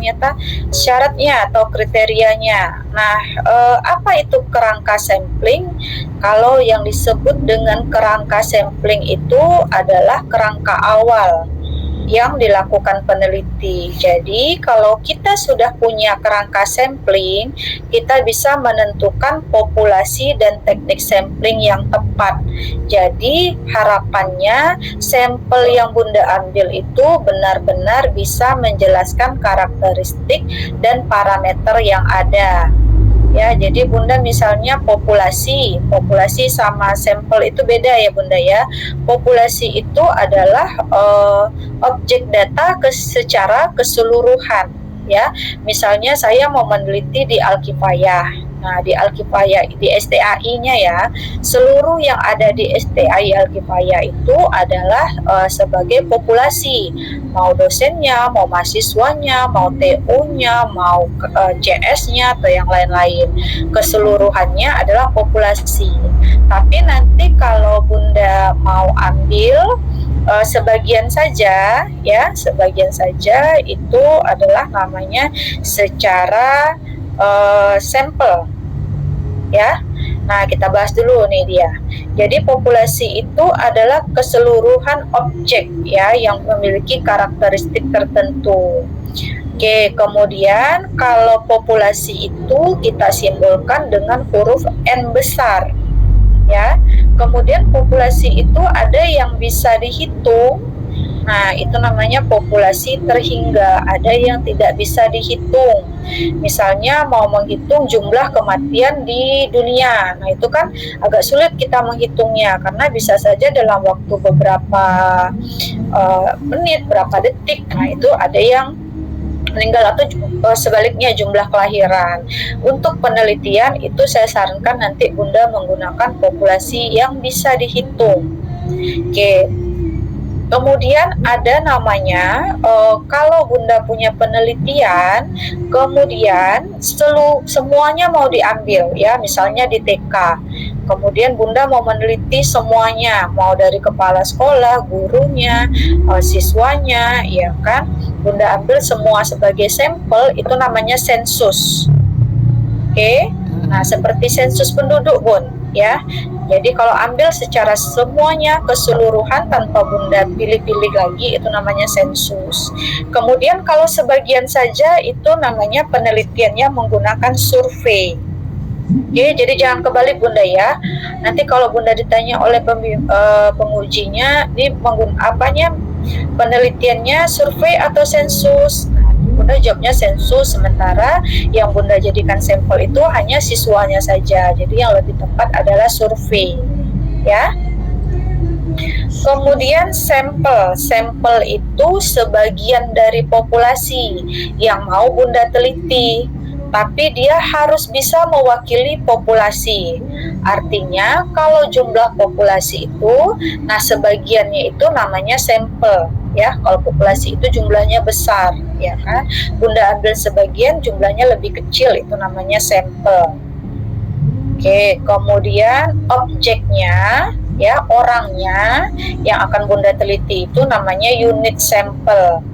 ternyata syaratnya atau kriterianya. Nah, apa itu kerangka sampling? Kalau yang disebut dengan kerangka sampling itu adalah kerangka awal yang dilakukan peneliti. Jadi, kalau kita sudah punya kerangka sampling, kita bisa menentukan populasi dan teknik sampling yang tepat. Jadi, harapannya sampel yang Bunda ambil itu benar-benar bisa menjelaskan karakteristik dan parameter yang ada. Ya, jadi Bunda misalnya populasi sama sampel itu beda ya Bunda ya. Populasi itu adalah objek data secara keseluruhan ya. Misalnya saya mau meneliti di Alkifaya. Nah, di Alkifaya, di STAI-nya ya, seluruh yang ada di STAI Alkifaya itu adalah sebagai populasi, mau dosennya, mau mahasiswanya, mau TU-nya, mau CS-nya atau yang lain-lain. Keseluruhannya adalah populasi. Tapi nanti kalau Bunda mau ambil sebagian saja ya, sebagian saja itu adalah namanya secara sampel ya. Nah, kita bahas dulu nih dia. Jadi populasi itu adalah keseluruhan objek ya yang memiliki karakteristik tertentu. Oke, kemudian kalau populasi itu kita simbolkan dengan huruf N besar ya. Kemudian populasi itu ada yang bisa dihitung. Nah, itu namanya populasi terhingga, ada yang tidak bisa dihitung. Misalnya mau menghitung jumlah kematian di dunia. Nah, itu kan agak sulit kita menghitungnya karena bisa saja dalam waktu beberapa menit, berapa detik. Nah, itu ada yang meninggal atau sebaliknya jumlah kelahiran. Untuk penelitian itu saya sarankan nanti Bunda menggunakan populasi yang bisa dihitung. Oke. Kemudian ada namanya kalau Bunda punya penelitian, kemudian semuanya mau diambil ya, misalnya di TK. Kemudian Bunda mau meneliti semuanya, mau dari kepala sekolah, gurunya, siswanya, ya kan? Bunda ambil semua sebagai sampel, itu namanya sensus. Oke. Nah, seperti sensus penduduk, Bun, ya. Jadi kalau ambil secara semuanya keseluruhan tanpa Bunda pilih-pilih lagi, itu namanya sensus. Kemudian kalau sebagian saja itu namanya penelitiannya menggunakan survei. Oke, jadi jangan kebalik Bunda ya. Nanti kalau Bunda ditanya oleh pengujinya, ini apanya penelitiannya survei atau sensus? Bunda jawabnya sensus, sementara yang Bunda jadikan sampel itu hanya siswanya saja. Jadi yang lebih tepat adalah survei, ya. Kemudian sampel itu sebagian dari populasi yang mau Bunda teliti, tapi dia harus bisa mewakili populasi. Artinya kalau jumlah populasi itu, nah sebagiannya itu namanya sampel. Ya, kalau populasi itu jumlahnya besar, ya kan? Bunda ambil sebagian, jumlahnya lebih kecil, itu namanya sampel. Oke, kemudian objeknya, ya orangnya yang akan Bunda teliti itu namanya unit sampel.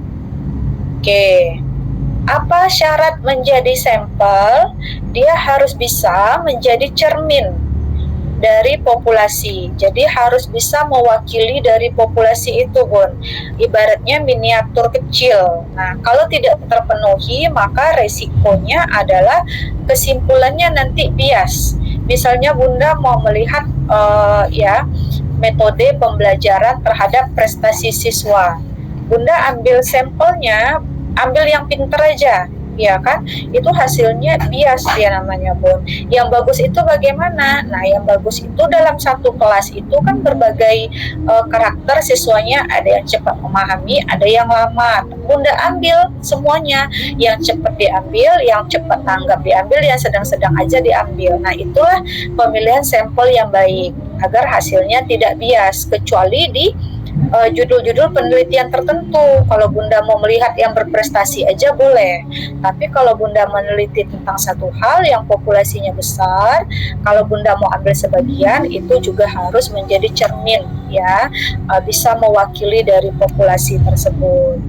Oke, apa syarat menjadi sampel? Dia harus bisa menjadi cermin dari populasi. Jadi harus bisa mewakili dari populasi itu, Bun. Ibaratnya miniatur kecil. Nah, kalau tidak terpenuhi, maka resikonya adalah kesimpulannya nanti bias. Misalnya Bunda mau melihat metode pembelajaran terhadap prestasi siswa. Bunda ambil sampelnya, ambil yang pinter aja, ya kan? Itu hasilnya bias dia namanya, Bun. Yang bagus itu bagaimana? Nah, yang bagus itu dalam satu kelas itu kan berbagai karakter siswanya, ada yang cepat memahami, ada yang lama. Bunda ambil semuanya, yang cepat diambil, yang cepat tanggap diambil, yang sedang-sedang aja diambil. Nah, itulah pemilihan sampel yang baik agar hasilnya tidak bias, kecuali di judul-judul penelitian tertentu. Kalau Bunda mau melihat yang berprestasi aja boleh, tapi kalau Bunda meneliti tentang satu hal yang populasinya besar, kalau Bunda mau ambil sebagian, itu juga harus menjadi cermin ya, bisa mewakili dari populasi tersebut.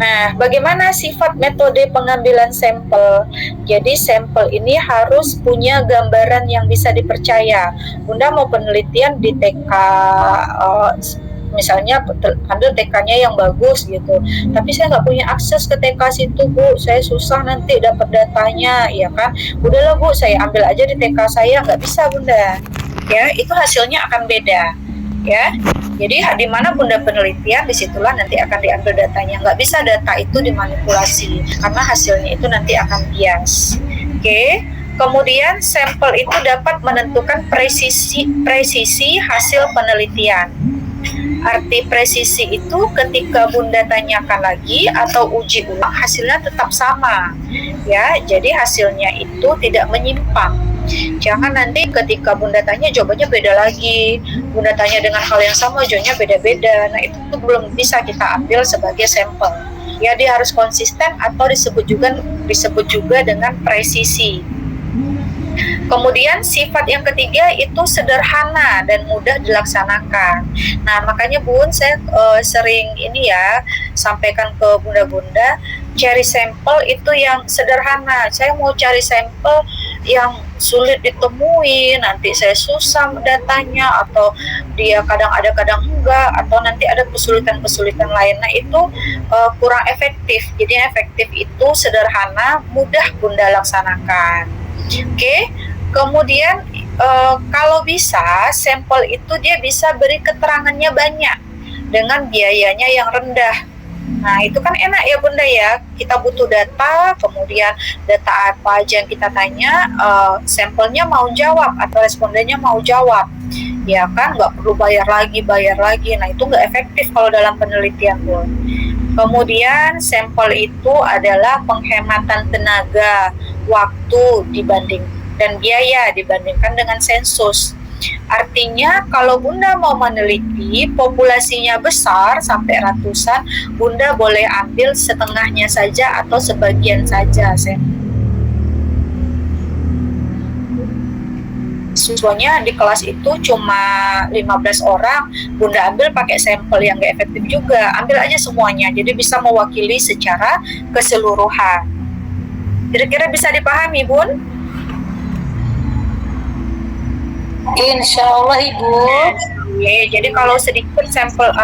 Nah, bagaimana sifat metode pengambilan sampel? Jadi sampel ini harus punya gambaran yang bisa dipercaya. Bunda mau penelitian di TK, misalnya ambil TK-nya yang bagus gitu. Tapi saya nggak punya akses ke TK situ, Bu. Saya susah nanti dapat datanya, ya kan? Udahlah, Bu, saya ambil aja di TK saya. Nggak bisa, Bunda. Ya, itu hasilnya akan beda. Ya, jadi di mana Bunda penelitian, disitulah nanti akan diambil datanya. Nggak bisa data itu dimanipulasi, karena hasilnya itu nanti akan bias. Oke. Kemudian sampel itu dapat menentukan presisi hasil penelitian. Arti presisi itu ketika Bunda tanyakan lagi atau uji ulang, hasilnya tetap sama. Ya, jadi hasilnya itu tidak menyimpang. Jangan nanti ketika Bunda tanya jawabannya beda lagi, Bunda tanya dengan hal yang sama jawabannya beda-beda. Nah, itu belum bisa kita ambil sebagai sampel. Ya, dia harus konsisten atau disebut juga dengan presisi. Kemudian sifat yang ketiga itu sederhana dan mudah dilaksanakan. Nah, makanya Bun, saya sering ini ya sampaikan ke bunda-bunda, cari sampel itu yang sederhana. Saya mau cari sampel yang sulit ditemui, nanti saya susah datanya, atau dia kadang ada kadang enggak, atau nanti ada kesulitan-kesulitan lain. Nah, itu kurang efektif. Jadi efektif itu sederhana, mudah Bunda laksanakan. Oke. Kemudian kalau bisa sampel itu dia bisa beri keterangannya banyak dengan biayanya yang rendah. Nah, itu kan enak ya Bunda ya. Kita butuh data, kemudian data apa aja yang kita tanya, sampelnya mau jawab atau respondennya mau jawab. Ya kan, nggak perlu bayar lagi. Nah, itu nggak efektif kalau dalam penelitian, Bun. Kemudian sampel itu adalah penghematan tenaga, waktu dan biaya dibandingkan dengan sensus. Artinya kalau Bunda mau meneliti populasinya besar sampai ratusan, Bunda boleh ambil setengahnya saja atau sebagian saja. Siswanya di kelas itu cuma 15 orang, Bunda ambil pakai sampel yang gak efektif juga. Ambil aja semuanya, jadi bisa mewakili secara keseluruhan. Kira-kira bisa dipahami, Bun? Insya Allah, Ibu. Jadi kalau sedikit sampel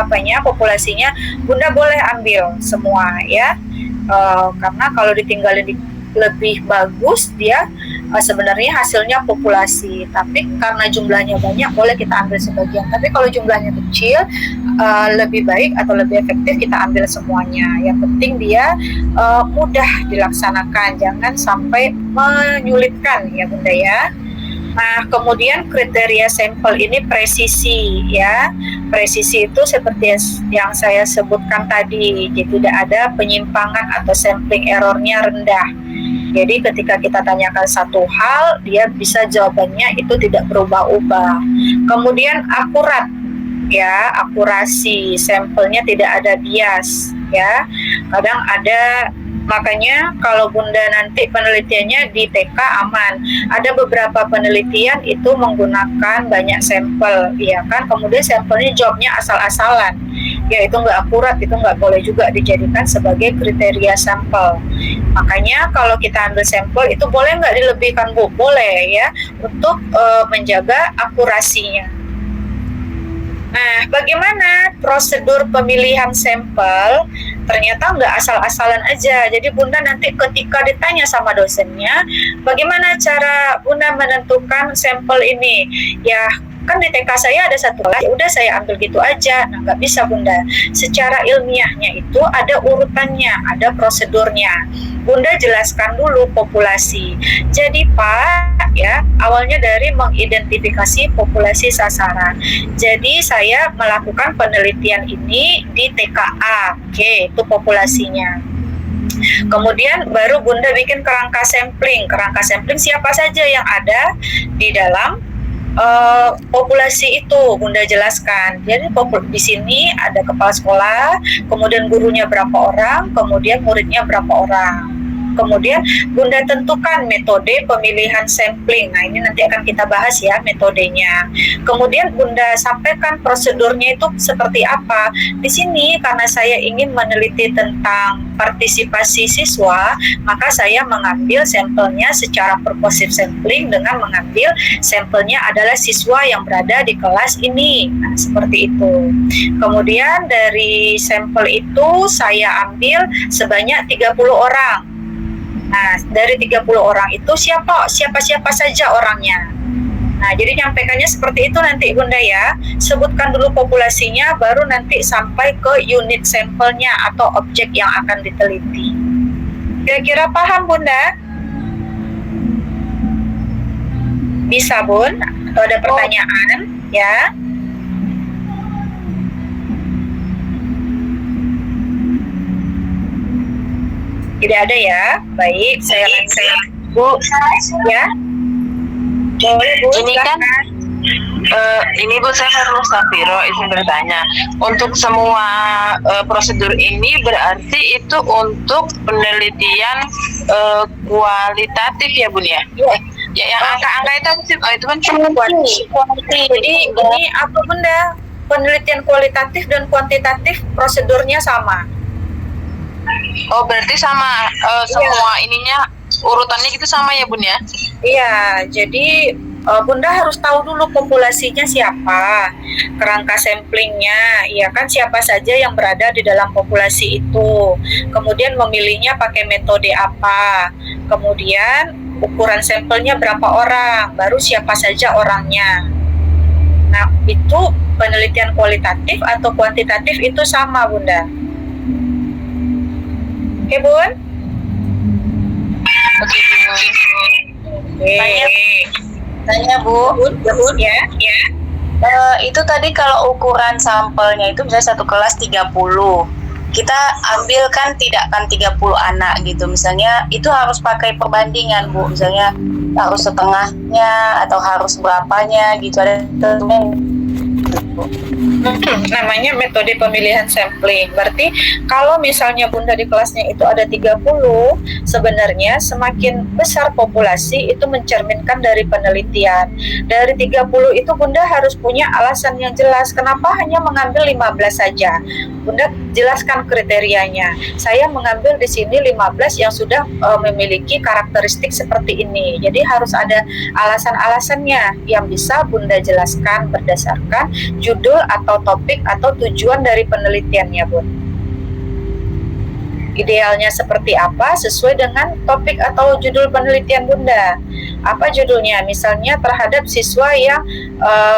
populasinya, Bunda boleh ambil semua ya. Karena kalau ditinggalin lebih bagus, dia sebenarnya hasilnya populasi. Tapi karena jumlahnya banyak, boleh kita ambil sebagian. Tapi kalau jumlahnya kecil, lebih baik atau lebih efektif kita ambil semuanya. Yang penting dia mudah dilaksanakan, jangan sampai menyulitkan ya Bunda ya. Nah, kemudian kriteria sampel ini presisi ya. Presisi itu seperti yang saya sebutkan tadi, jadi tidak ada penyimpangan atau sampling errornya rendah. Jadi ketika kita tanyakan satu hal, dia bisa jawabannya itu tidak berubah-ubah. Kemudian akurat ya, akurasi, sampelnya tidak ada bias ya. Kadang ada. Makanya kalau Bunda nanti penelitiannya di TK aman. Ada beberapa penelitian itu menggunakan banyak sampel, ya kan? Kemudian sampelnya jawabnya asal-asalan. Ya, itu nggak akurat, itu nggak boleh juga dijadikan sebagai kriteria sampel. Makanya kalau kita ambil sampel itu boleh nggak dilebihkan, Bu? Boleh ya, untuk menjaga akurasinya. Nah, bagaimana prosedur pemilihan sampel? Ternyata nggak asal-asalan aja. Jadi Bunda nanti ketika ditanya sama dosennya, bagaimana cara Bunda menentukan sampel ini? Ya, kan di TK saya ada satu kelas, ya udah saya ambil gitu aja. Nah, nggak bisa Bunda. Secara ilmiahnya itu ada urutannya, ada prosedurnya. Bunda jelaskan dulu populasi. Jadi Pak, ya awalnya dari mengidentifikasi populasi sasaran. Jadi saya melakukan penelitian ini di TKA, oke, itu populasinya. Kemudian baru Bunda bikin kerangka sampling. Kerangka sampling siapa saja yang ada di dalam populasi itu Bunda jelaskan. Jadi di sini ada kepala sekolah, kemudian gurunya berapa orang, kemudian muridnya berapa orang. Kemudian Bunda tentukan metode pemilihan sampling. Nah, ini nanti akan kita bahas ya metodenya. Kemudian Bunda sampaikan prosedurnya itu seperti apa. Di sini karena saya ingin meneliti tentang partisipasi siswa, maka saya mengambil sampelnya secara purposive sampling dengan mengambil sampelnya adalah siswa yang berada di kelas ini. Nah, seperti itu. Kemudian dari sampel itu saya ambil sebanyak 30 orang. Nah, dari 30 orang itu siapa saja orangnya. Nah, jadi nyampaikannya seperti itu nanti Bunda ya. Sebutkan dulu populasinya, baru nanti sampai ke unit sampelnya atau objek yang akan diteliti. Kira-kira paham Bunda? Bisa Bun? Atau ada pertanyaan? Ya. Tidak ada ya? Baik, saya lanjut. Bu, ya? Boleh Bu, Ini kan silakan. ini Bu, saya Farul Safiro izin bertanya. Untuk semua prosedur ini berarti itu untuk penelitian kualitatif ya Bun ya? Iya. Ya, yang angka-angka itu kan cuma Kuanti. Jadi ini apa Bunda? Penelitian kualitatif dan kuantitatif prosedurnya sama. Oh, berarti sama semua ininya urutannya gitu sama ya Bun ya? Iya, jadi Bunda harus tahu dulu populasinya siapa, kerangka samplingnya, ya kan siapa saja yang berada di dalam populasi itu. Kemudian memilihnya pakai metode apa. Kemudian ukuran sampelnya berapa orang, baru siapa saja orangnya. Nah, itu penelitian kualitatif atau kuantitatif itu sama Bunda. Oke Bun? Oke, Bun. Tanya Bu, Bun, ya. itu tadi kalau ukuran sampelnya itu misalnya satu kelas 30, kita ambil kan tidak kan 30 anak gitu, misalnya itu harus pakai perbandingan Bu, misalnya harus setengahnya atau harus berapanya gitu, ada Namanya metode pemilihan sampling. Berarti kalau misalnya Bunda di kelasnya itu ada 30, sebenarnya semakin besar populasi itu mencerminkan dari penelitian. Dari 30 itu Bunda harus punya alasan yang jelas kenapa hanya mengambil 15 saja. Bunda jelaskan kriterianya. Saya mengambil di sini 15 yang sudah memiliki karakteristik seperti ini. Jadi harus ada alasan-alasannya yang bisa Bunda jelaskan berdasarkan judul atau topik atau tujuan dari penelitiannya, Bun. Idealnya seperti apa sesuai dengan topik atau judul penelitian Bunda. Apa judulnya? Misalnya terhadap siswa yang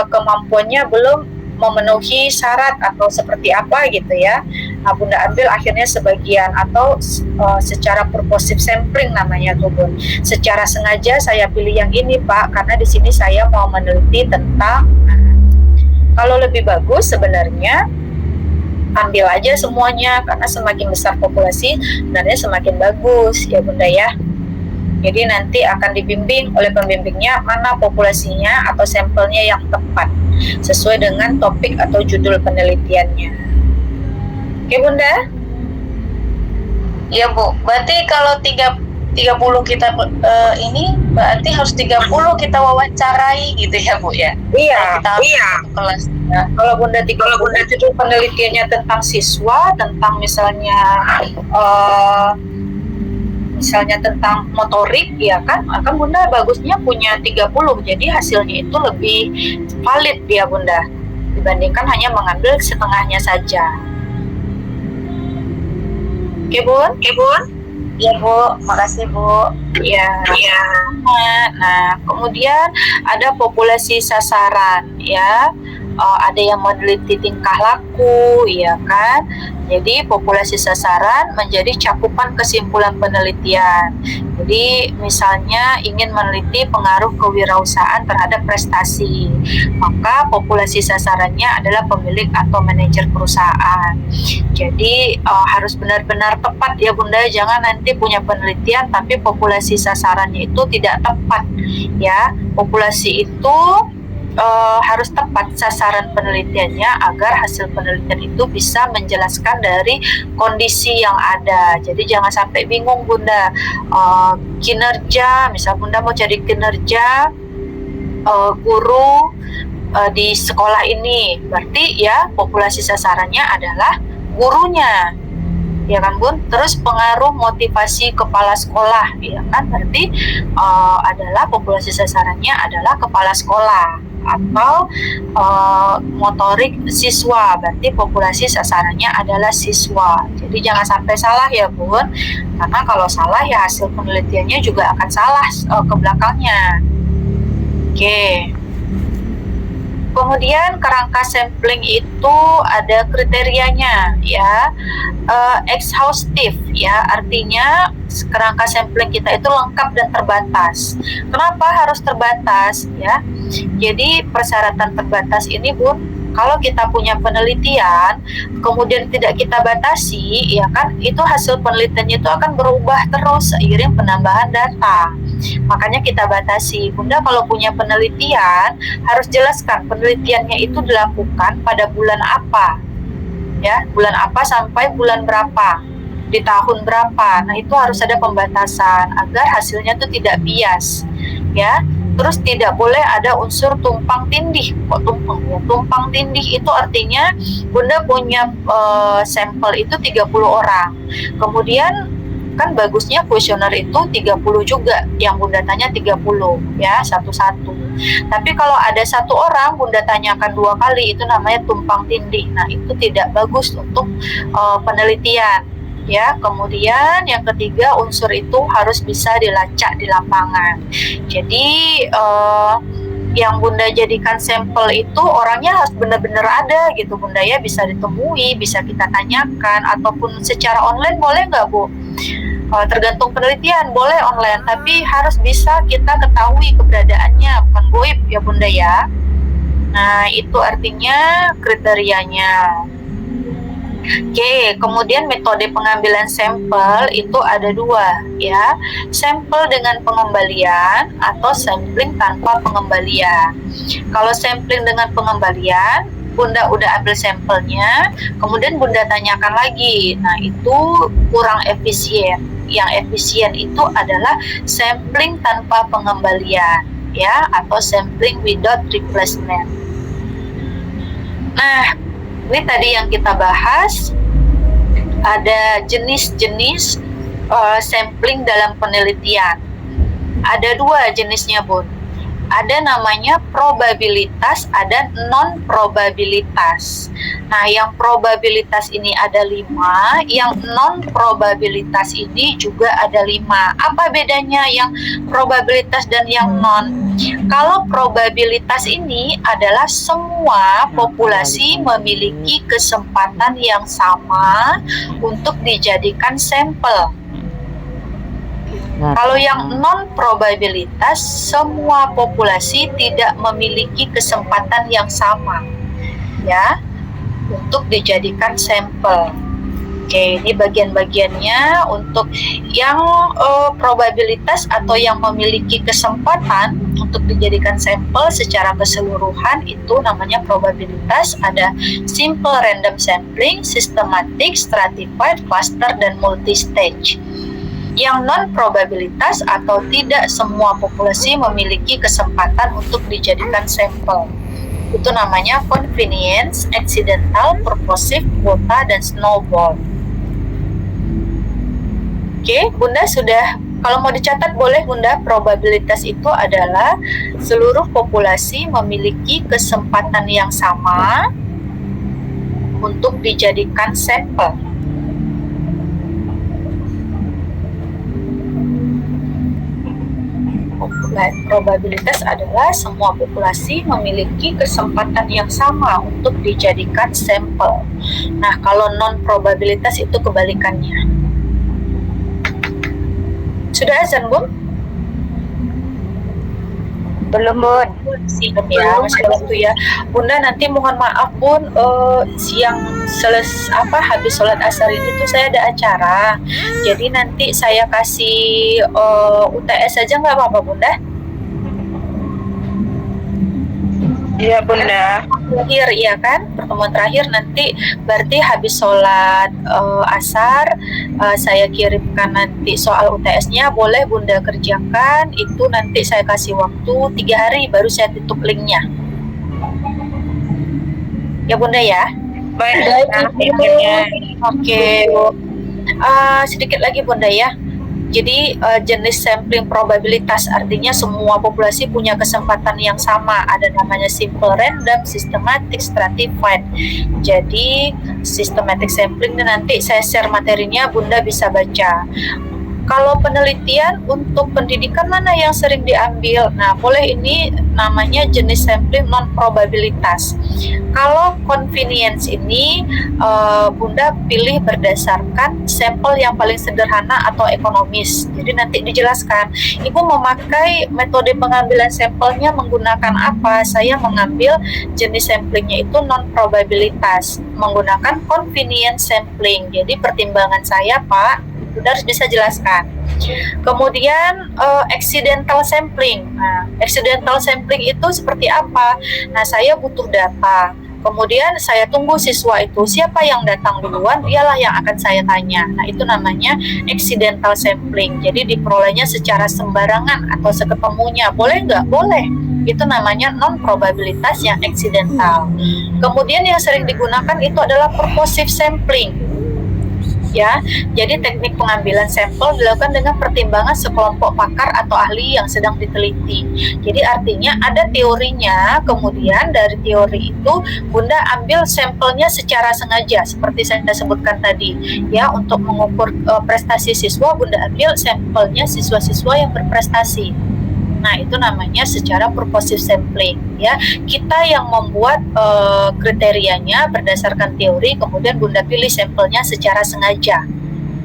kemampuannya belum memenuhi syarat atau seperti apa gitu ya. Nah, Bunda ambil akhirnya sebagian atau secara purposive sampling namanya tuh Bun. Secara sengaja saya pilih yang ini Pak karena di sini saya mau meneliti tentang. Kalau lebih bagus sebenarnya ambil aja semuanya karena semakin besar populasi sebenarnya semakin bagus ya Bunda ya. Jadi nanti akan dibimbing oleh pembimbingnya mana populasinya atau sampelnya yang tepat sesuai dengan topik atau judul penelitiannya. Oke Bunda? Iya Bu, berarti kalau 30 kita ini berarti harus 30 kita wawancarai gitu ya Bu ya? Iya, Kelas. Kalau Bunda judul penelitiannya tentang siswa, tentang misalnya tentang motorik ya kan, maka Bunda bagusnya punya 30. Jadi hasilnya itu lebih valid ya Bunda dibandingkan hanya mengambil setengahnya saja. Oke Bun? Iya Bu, makasih Bu. Ya. Nah, kemudian ada populasi sasaran ya. Ada yang meneliti tingkah laku, ya kan? Jadi populasi sasaran menjadi cakupan kesimpulan penelitian. Jadi misalnya ingin meneliti pengaruh kewirausahaan terhadap prestasi, maka populasi sasarannya adalah pemilik atau manajer perusahaan. Jadi harus benar-benar tepat ya Bunda, jangan nanti punya penelitian tapi populasi sasarannya itu tidak tepat ya. Populasi itu harus tepat sasaran penelitiannya agar hasil penelitian itu bisa menjelaskan dari kondisi yang ada. Jadi jangan sampai bingung Bunda, kinerja, misal Bunda mau cari kinerja guru di sekolah ini, berarti ya populasi sasarannya adalah gurunya, ya kan Bun. Terus pengaruh motivasi kepala sekolah, ya kan, berarti adalah populasi sasarannya adalah kepala sekolah. Atau motorik siswa, berarti populasi sasarannya adalah siswa. Jadi jangan sampai salah ya Bun, karena kalau salah ya hasil penelitiannya juga akan salah ke belakangnya. Oke. Kemudian kerangka sampling itu ada kriterianya ya, exhaustive ya, artinya kerangka sampling kita itu lengkap dan terbatas. Kenapa harus terbatas ya? Jadi persyaratan terbatas ini Bun, kalau kita punya penelitian kemudian tidak kita batasi, ya kan, itu hasil penelitiannya itu akan berubah terus seiring penambahan data. Makanya kita batasi. Bunda kalau punya penelitian harus jelaskan penelitiannya itu dilakukan pada bulan apa, ya, bulan apa sampai bulan berapa, di tahun berapa. Nah itu harus ada pembatasan agar hasilnya itu tidak bias, ya. Terus tidak boleh ada unsur tumpang tindih. Kok tumpang ya? Tumpang tindih itu artinya Bunda punya sampel itu 30 orang. Kemudian kan bagusnya kuesioner itu 30 juga, yang Bunda tanya 30 ya, satu-satu. Tapi kalau ada satu orang Bunda tanyakan 2 kali, itu namanya tumpang tindih. Nah itu tidak bagus untuk penelitian ya. Kemudian yang ketiga, unsur itu harus bisa dilacak di lapangan. Jadi yang Bunda jadikan sampel itu orangnya harus benar-benar ada gitu Bunda ya, bisa ditemui, bisa kita tanyakan, ataupun secara online boleh nggak Bu? Tergantung penelitian, boleh online, tapi harus bisa kita ketahui keberadaannya, bukan goib ya Bunda ya. Nah itu artinya kriterianya. Oke, kemudian metode pengambilan sampel itu ada 2 ya, sampel dengan pengembalian atau sampling tanpa pengembalian. Kalau sampling dengan pengembalian, Bunda udah ambil sampelnya, kemudian Bunda tanyakan lagi, nah itu kurang efisien. Yang efisien itu adalah sampling tanpa pengembalian ya, atau sampling without replacement. Nah ini tadi yang kita bahas, ada jenis-jenis sampling dalam penelitian. Ada 2 jenisnya Bun. Ada namanya probabilitas, ada non-probabilitas. Nah, yang probabilitas ini ada 5, yang non-probabilitas ini juga ada 5. Apa bedanya yang probabilitas dan yang non? Kalau probabilitas ini adalah semua populasi memiliki kesempatan yang sama untuk dijadikan sampel. Kalau yang non-probabilitas, semua populasi tidak memiliki kesempatan yang sama ya untuk dijadikan sampel. Oke, ini bagian-bagiannya. Untuk yang probabilitas atau yang memiliki kesempatan untuk dijadikan sampel secara keseluruhan itu namanya probabilitas. Ada simple random sampling, systematic, stratified, cluster, dan multi-stage. Yang non-probabilitas atau tidak semua populasi memiliki kesempatan untuk dijadikan sampel, itu namanya convenience, accidental, purposive, quota, dan snowball. Oke, Bunda sudah, kalau mau dicatat boleh Bunda. Probabilitas itu adalah seluruh populasi memiliki kesempatan yang sama untuk dijadikan sampel. Probabilitas adalah semua populasi memiliki kesempatan yang sama untuk dijadikan sampel. Nah, kalau non-probabilitas itu kebalikannya. Sudah azan, Bun? Belum Bun. Siap ya, masih ada waktu ya. Bunda nanti mohon maaf Bun, siang habis sholat asar ini tuh saya ada acara. Jadi nanti saya kasih UTS aja nggak apa-apa Bunda? Iya Bunda. Terakhir ya kan, pertemuan terakhir nanti berarti habis sholat asar, saya kirimkan nanti soal UTS-nya, boleh Bunda kerjakan, itu nanti saya kasih waktu 3 hari baru saya tutup linknya ya Bunda ya. Baik. Oke. Sedikit lagi Bunda ya. Jadi jenis sampling probabilitas artinya semua populasi punya kesempatan yang sama. Ada namanya simple random, systematic, stratified. Jadi systematic sampling nanti saya share materinya, Bunda bisa baca. Kalau penelitian untuk pendidikan mana yang sering diambil? Nah, boleh ini namanya jenis sampling non probabilitas. Kalau convenience ini Bunda pilih berdasarkan sampel yang paling sederhana atau ekonomis. Jadi nanti dijelaskan, Ibu memakai metode pengambilan sampelnya menggunakan apa? Saya mengambil jenis samplingnya itu non probabilitas menggunakan convenience sampling. Jadi pertimbangan saya, Pak, Bunda harus bisa jelaskan. Kemudian accidental sampling. Nah, accidental sampling itu seperti apa? Nah, saya butuh data. Kemudian saya tunggu siswa itu, siapa yang datang duluan, dialah yang akan saya tanya. Nah, itu namanya accidental sampling. Jadi diperolehnya secara sembarangan atau seketemunya. Boleh nggak? Boleh. Itu namanya non probabilitas yang accidental. Kemudian yang sering digunakan itu adalah purposive sampling. Ya, jadi teknik pengambilan sampel dilakukan dengan pertimbangan sekelompok pakar atau ahli yang sedang diteliti. Jadi artinya ada teorinya, kemudian dari teori itu Bunda ambil sampelnya secara sengaja, seperti saya sebutkan tadi. Ya, untuk mengukur prestasi siswa, Bunda ambil sampelnya siswa-siswa yang berprestasi. Nah, itu namanya secara purposive sampling ya. Kita yang membuat kriterianya berdasarkan teori, kemudian Bunda pilih sampelnya secara sengaja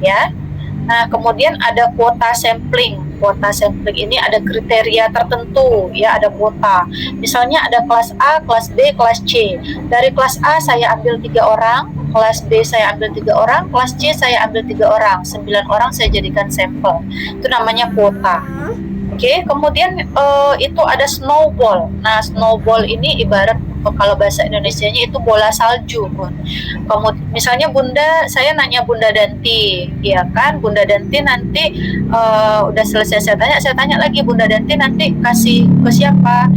ya. Nah, kemudian ada kuota sampling. Kuota sampling ini ada kriteria tertentu ya, ada kuota. Misalnya ada kelas A, kelas B, kelas C. Dari kelas A saya ambil 3 orang, kelas B saya ambil 3 orang, kelas C saya ambil 3 orang, 9 orang saya jadikan sampel. Itu namanya kuota. Oke, kemudian itu ada snowball. Nah, snowball ini ibarat kalau bahasa Indonesianya itu bola salju, Bun. Misalnya Bunda, saya nanya Bunda Danti, ya kan? Bunda Danti nanti udah selesai saya tanya lagi, Bunda Danti nanti kasih ke siapa?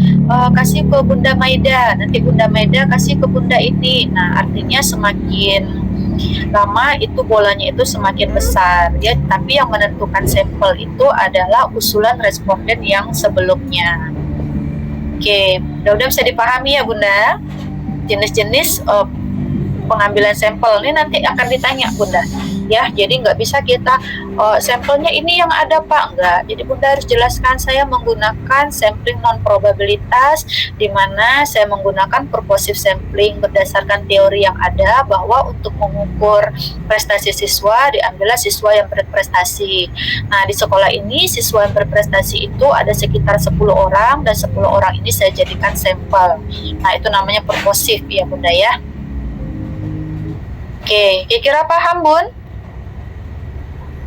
Kasih ke Bunda Maida. Nanti Bunda Maida kasih ke Bunda ini. Nah, artinya semakin lama itu bolanya itu semakin besar ya, tapi yang menentukan sampel itu adalah usulan responden yang sebelumnya. Oke, udah bisa dipahami ya Bunda jenis-jenis pengambilan sampel ini nanti akan ditanya Bunda ya. Jadi nggak bisa kita sampelnya ini yang ada Pak, enggak. Jadi Bunda harus jelaskan saya menggunakan sampling non probabilitas, di mana saya menggunakan purposive sampling berdasarkan teori yang ada bahwa untuk mengukur prestasi siswa diambillah siswa yang berprestasi. Nah, di sekolah ini siswa yang berprestasi itu ada sekitar 10 orang dan 10 orang ini saya jadikan sampel. Nah, itu namanya purposive ya Bunda ya. Oke, kira-kira paham Bun?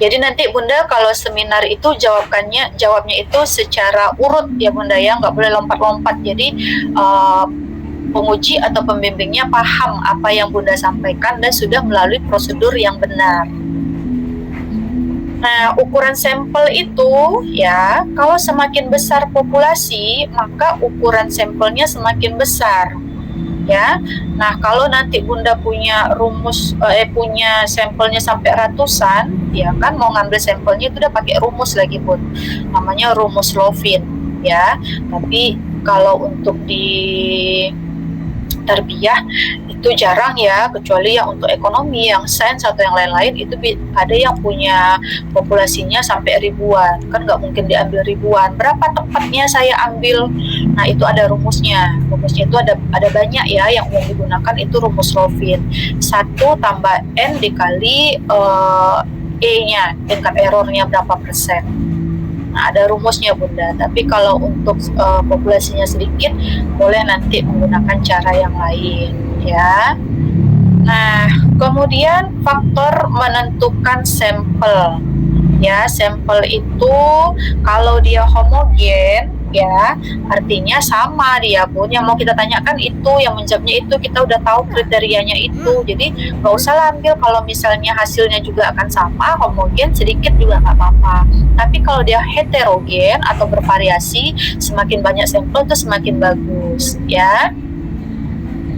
Jadi nanti Bunda kalau seminar itu jawabnya itu secara urut ya Bunda ya, nggak boleh lompat-lompat. Jadi penguji atau pembimbingnya paham apa yang Bunda sampaikan dan sudah melalui prosedur yang benar. Nah, ukuran sampel itu ya, kalau semakin besar populasi, maka ukuran sampelnya semakin besar. Ya, nah kalau nanti Bunda punya punya sampelnya sampai ratusan, ya kan mau ngambil sampelnya itu udah pakai rumus lagi Bun, namanya rumus Lovin ya. Tapi kalau untuk di tarbiyah itu jarang ya, kecuali yang untuk ekonomi, yang sains atau yang lain-lain itu ada yang punya populasinya sampai ribuan, kan nggak mungkin diambil ribuan. Berapa tepatnya saya ambil? Nah, itu ada rumusnya. Rumusnya itu ada banyak ya, yang umum digunakan itu rumus Lovin. 1 tambah N dikali E-nya, tingkat errornya berapa persen. Nah, ada rumusnya Bunda, tapi kalau untuk populasinya sedikit, boleh nanti menggunakan cara yang lain ya. Nah, kemudian faktor menentukan sampel ya. Sampel itu kalau dia homogen ya, artinya sama dia Bun, yang mau kita tanyakan itu, yang menjawabnya itu, kita udah tahu kriterianya itu, jadi nggak usah lah ambil kalau misalnya hasilnya juga akan sama, homogen sedikit juga nggak apa-apa. Tapi kalau dia heterogen atau bervariasi, semakin banyak sampel itu semakin bagus ya.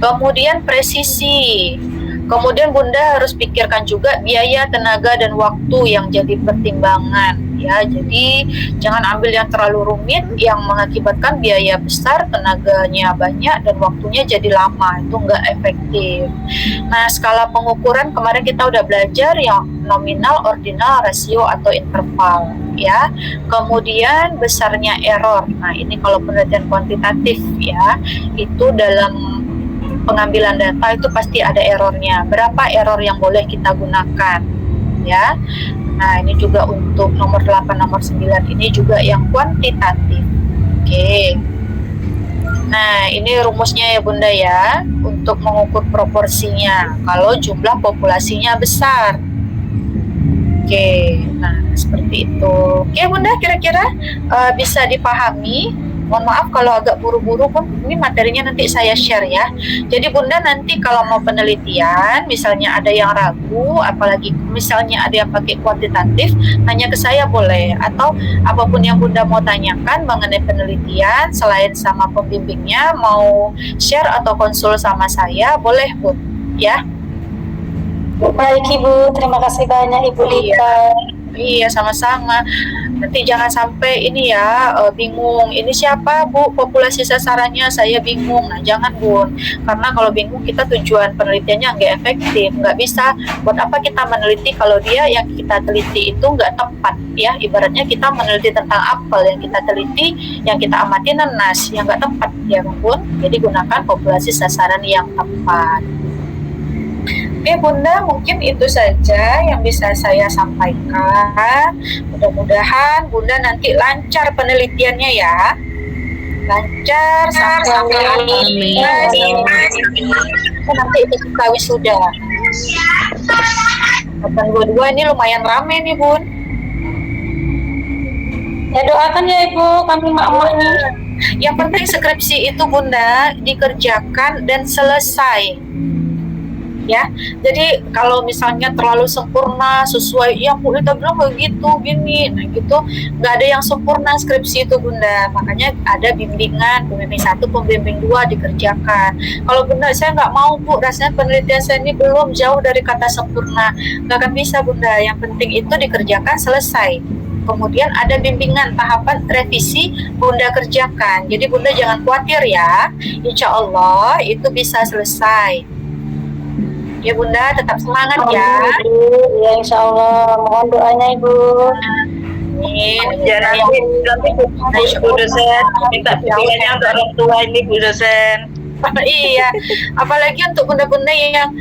Kemudian presisi. Kemudian Bunda harus pikirkan juga biaya, tenaga, dan waktu yang jadi pertimbangan ya. Jadi jangan ambil yang terlalu rumit yang mengakibatkan biaya besar, tenaganya banyak, dan waktunya jadi lama. Itu nggak efektif. Nah, skala pengukuran kemarin kita udah belajar yang nominal, ordinal, rasio, atau interval ya. Kemudian besarnya error. Nah, ini kalau penelitian kuantitatif ya, itu dalam pengambilan data itu pasti ada errornya. Berapa error yang boleh kita gunakan ya. Nah, ini juga untuk nomor 8, nomor 9 ini juga yang kuantitatif. Oke. Nah, ini rumusnya ya Bunda ya, untuk mengukur proporsinya kalau jumlah populasinya besar. Oke, nah seperti itu. Oke Bunda, kira-kira bisa dipahami. Mohon maaf kalau agak buru-buru Bun, ini materinya nanti saya share ya. Jadi Bunda nanti kalau mau penelitian, misalnya ada yang ragu, apalagi misalnya ada yang pakai kuantitatif, tanya ke saya boleh. Atau apapun yang Bunda mau tanyakan mengenai penelitian, selain sama pembimbingnya, mau share atau konsul sama saya, boleh Bun, ya. Baik Ibu, terima kasih banyak Ibu Lita. Iya, sama-sama. Nanti jangan sampai ini ya, bingung. Ini siapa Bu populasi sasarannya? Saya bingung. Nah, jangan Bun. Karena kalau bingung kita tujuan penelitiannya nggak efektif. Nggak bisa. Buat apa kita meneliti kalau dia yang kita teliti itu nggak tepat ya. Ibaratnya kita meneliti tentang apel, yang kita teliti, yang kita amati nanas, yang nggak tepat ya Bun. Jadi gunakan populasi sasaran yang tepat. Oke Bunda, mungkin itu saja yang bisa saya sampaikan. Mudah-mudahan Bunda nanti lancar penelitiannya ya. Lancar sampai nanti itu kita wisuda. Angkatan 22 ini lumayan rame nih Bun. Ya doakan ya Ibu, kami mak-maknya. Yang penting skripsi itu Bunda dikerjakan dan selesai. Ya, jadi kalau misalnya terlalu sempurna sesuai yang Bu Lita bilang begitu gini, nah gitu, nggak ada yang sempurna skripsi itu Bunda. Makanya ada bimbingan, pembimbing 1, pembimbing 2 dikerjakan. Kalau Bunda saya nggak mau Bu, rasanya penelitian saya ini belum, jauh dari kata sempurna, nggak akan bisa Bunda. Yang penting itu dikerjakan selesai. Kemudian ada bimbingan tahapan revisi, Bunda kerjakan. Jadi Bunda jangan khawatir ya, insya Allah itu bisa selesai. Ya Bunda, tetap semangat ya. Ya insya Allah, mohon doanya Ibu. Amin. Ya nanti Bu dosen minta bimbingannya untuk orang tua ini Bu dosen. Iya, apalagi untuk bunda-bunda yang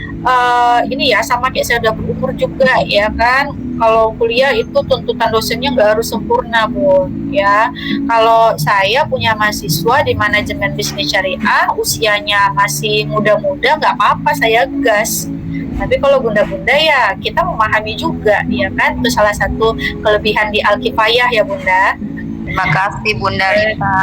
ini ya sama kayak saya udah berumur juga ya kan. Kalau kuliah itu tuntutan dosennya nggak harus sempurna Bu ya. Kalau saya punya mahasiswa di manajemen bisnis syariah, usianya masih muda-muda, nggak apa-apa saya gas. Tapi kalau bunda-bunda ya kita memahami juga ya kan, itu salah satu kelebihan di Al-Kifayah ya Bunda. Terima kasih Bunda Rita.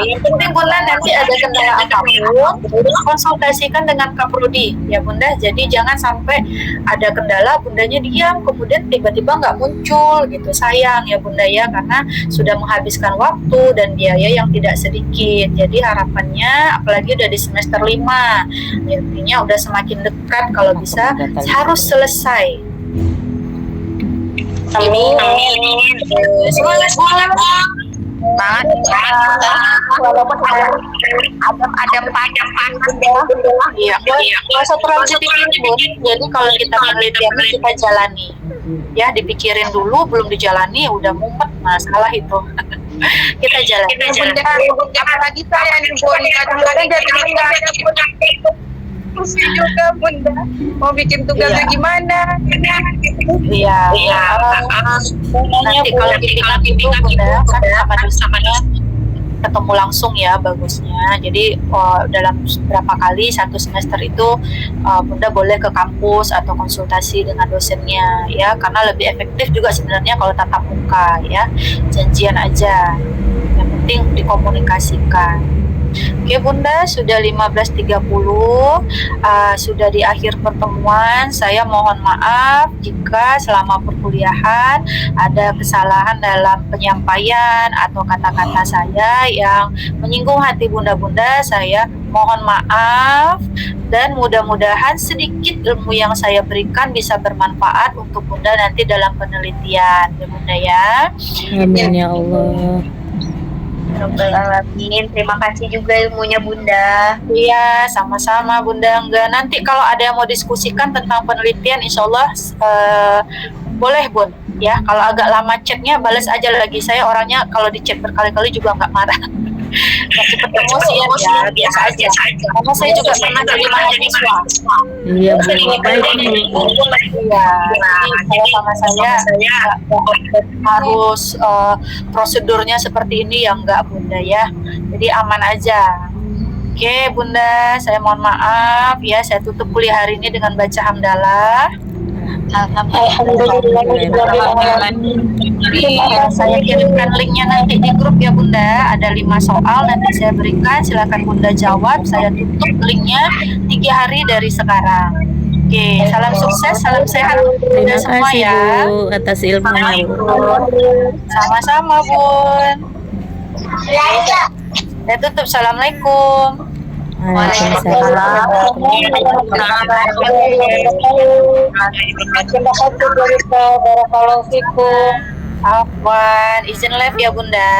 Yang penting Bunda nanti ada kendala apapun, konsultasikan dengan Kaprodi ya Bunda. Jadi jangan sampai ada kendala Bundanya diam, kemudian tiba-tiba nggak muncul gitu. Sayang ya Bunda ya, karena sudah menghabiskan waktu dan biaya yang tidak sedikit. Jadi harapannya apalagi udah di semester 5, artinya udah semakin dekat, kalau bisa harus selesai. Amin. Semangat. Walaupun ada panjang Iya, nggak usah terlalu dipikirin Bu. Jadi kalau kita penelitiannya kita jalani, ya dipikirin dulu, belum dijalani udah mumet, masalah itu. Kita jalani. Apalagi saya nih Bunda, kadang-kadang jadi pusing juga Bunda. Mau bikin tugasnya gimana? Iya. Nanti kalau bimbingan itu Bunda kan sama ketemu langsung ya bagusnya. Jadi dalam beberapa kali satu semester itu Bunda boleh ke kampus atau konsultasi dengan dosennya ya, karena lebih efektif juga sebenarnya kalau tatap muka ya, janjian aja. Yang penting dikomunikasikan. Oke Bunda, sudah 15.30, sudah di akhir pertemuan. Saya mohon maaf jika selama perkuliahan ada kesalahan dalam penyampaian atau kata-kata saya yang menyinggung hati Bunda-Bunda. Saya mohon maaf, dan mudah-mudahan sedikit ilmu yang saya berikan bisa bermanfaat untuk Bunda nanti dalam penelitian ya Bunda ya. Amin ya Allah. Rabbal alamin. Terima kasih juga ilmunya Bunda. Iya, sama-sama Bunda. Enggak, nanti kalau ada yang mau diskusikan tentang penelitian, insya Allah boleh Bun. Ya, kalau agak lama chatnya, balas aja lagi. Saya orangnya kalau di chat berkali-kali juga nggak marah. Nggak cepet emosian ya, biasa aja. Karena saya juga pernah jadi mahasiswa. Iya Bu, baik Bu. Iya, jadi sama saya harus prosedurnya seperti ini ya enggak Bunda ya. Jadi aman aja. Oke Bunda, saya mohon maaf ya, saya tutup kuliah hari ini dengan baca hamdalah. Saya kirimkan linknya nanti di grup ya Bunda. Ada 5 soal nanti saya berikan, silakan Bunda jawab. Saya tutup linknya 3 hari dari sekarang. Oke, salam sukses, salam sehat Bunda Terima semua kasih ya. Bu atas ilmunya Bu. Sama-sama Bun. Saya tutup, assalamualaikum. Waalaikumsalam. Terima kasih Bunda. Barakallahu fikum. Afwan, izin live ya Bunda.